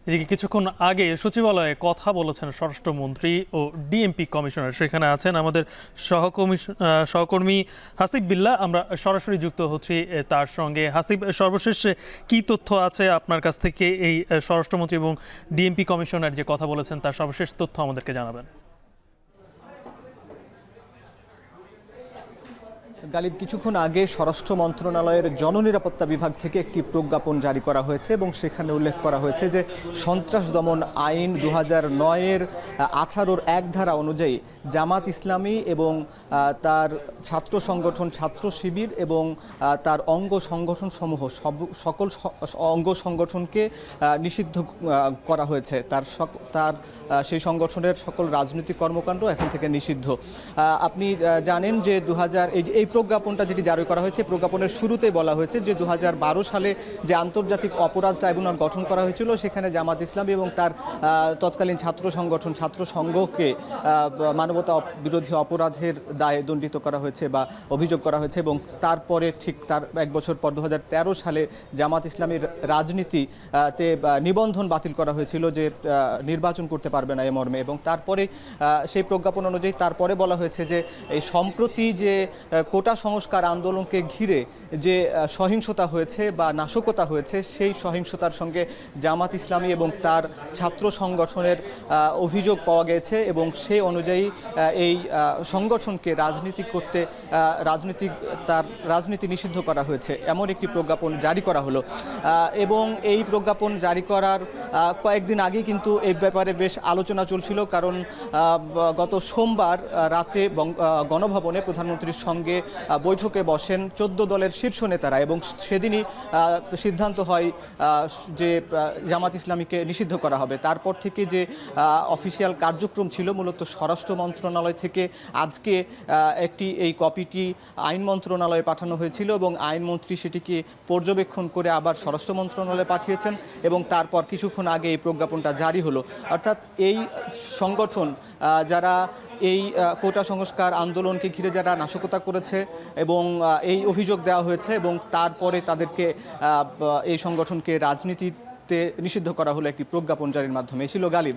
এদিকে কিছুক্ষণ আগে সচিবালয়ে কথা বলেছেন স্বরাষ্ট্রমন্ত্রী ও ডিএমপি কমিশনার। সেখানে আছেন আমাদের সহকর্মী হাসিব বিল্লাহ। আমরা সরাসরি যুক্ত হচ্ছি তার সঙ্গে। হাসিব, সর্বশেষ কি তথ্য আছে আপনার কাছ থেকে এই স্বরাষ্ট্রমন্ত্রী এবং ডিএমপি কমিশনার যে কথা বলেছেন তার সর্বশেষ তথ্য আমাদেরকে জানাবেন। গালিব, কিছুক্ষণ আগে স্বরাষ্ট্র মন্ত্রণালয়ের জননিরাপত্তা বিভাগ থেকে একটি প্রজ্ঞাপন জারি করা হয়েছে এবং সেখানে উল্লেখ করা হয়েছে যে সন্ত্রাস দমন আইন 2009-এর 18-র 1 ধারা অনুযায়ী জামাত ইসলামী এবং তার ছাত্র সংগঠন ছাত্র শিবির এবং তার অঙ্গ সংগঠন সমূহ সকল অঙ্গ সংগঠনকে নিষিদ্ধ করা হয়েছে। তার সেই সংগঠনের সকল রাজনৈতিক কর্মকাণ্ড এখন থেকে নিষিদ্ধ। আপনি জানেন যে এই প্রজ্ঞাপনটা যেটি জারি করা হয়েছে, প্রজ্ঞাপনের শুরুতেই বলা হয়েছে যে 2012 সালে যে আন্তর্জাতিক অপরাধ ট্রাইব্যুনাল গঠন করা হয়েছিল সেখানে জামাত ইসলামী এবং তার তৎকালীন ছাত্র সংগঠন ছাত্র সংঘকে মানবতা বিরোধী অপরাধের দায়ে দণ্ডিত করা হয়েছে বা অভিযোগ করা হয়েছে এবং তারপরে ঠিক তার 1 বছর পর 2013 সালে জামাত ইসলামীর রাজনীতিতে নিবন্ধন বাতিল করা হয়েছিল যে নির্বাচন করতে পারবে না এ মর্মে। এবং তারপরে সেই প্রজ্ঞাপন অনুযায়ী তারপরে বলা হয়েছে যে এই সম্প্রতি যে কোটা সংস্কার আন্দোলনকে ঘিরে যে সহিংসতা হয়েছে বা নাশকতা হয়েছে সেই সহিংসতার সঙ্গে জামাত ইসলামী এবং তার ছাত্র সংগঠনের অভিযোগ পাওয়া গেছে এবং সেই অনুযায়ী এই সংগঠনকে রাজনীতি নিষিদ্ধ করা হয়েছে এমন একটি প্রজ্ঞাপন জারি করা হলো। এবং এই প্রজ্ঞাপন জারি করার কয়েকদিন আগেই কিন্তু এই ব্যাপারে বেশ আলোচনা চলছিল, কারণ গত সোমবার রাতে গণভবনে প্রধানমন্ত্রীর সঙ্গে বৈঠকে বসেন 14 দলের শীর্ষ নেতারা এবং সেদিনই সিদ্ধান্ত হয় যে জামাত ইসলামীকে নিষিদ্ধ করা হবে। তারপর থেকে যে অফিসিয়াল কার্যক্রম ছিল, মূলত স্বরাষ্ট্র মন্ত্রণালয় থেকে আজকে এই কপিটি আইন মন্ত্রণালয়ে পাঠানো হয়েছিল এবং আইনমন্ত্রী সেটিকে পর্যবেক্ষণ করে আবার স্বরাষ্ট্র মন্ত্রণালয়ে পাঠিয়েছেন এবং তারপর কিছুক্ষণ আগে এই প্রজ্ঞাপনটা জারি হলো। অর্থাৎ এই সংগঠন যারা এই কোটা সংস্কার আন্দোলনকে ঘিরে যারা নাশকতা করেছে এবং এই অভিযোগ দেওয়া হয়েছে এবং তারপরে তাদেরকে এই সংগঠনকে রাজনীতিতে নিষিদ্ধ করা হলো একটি প্রজ্ঞাপন জারির মাধ্যমে। ছিল গালিব।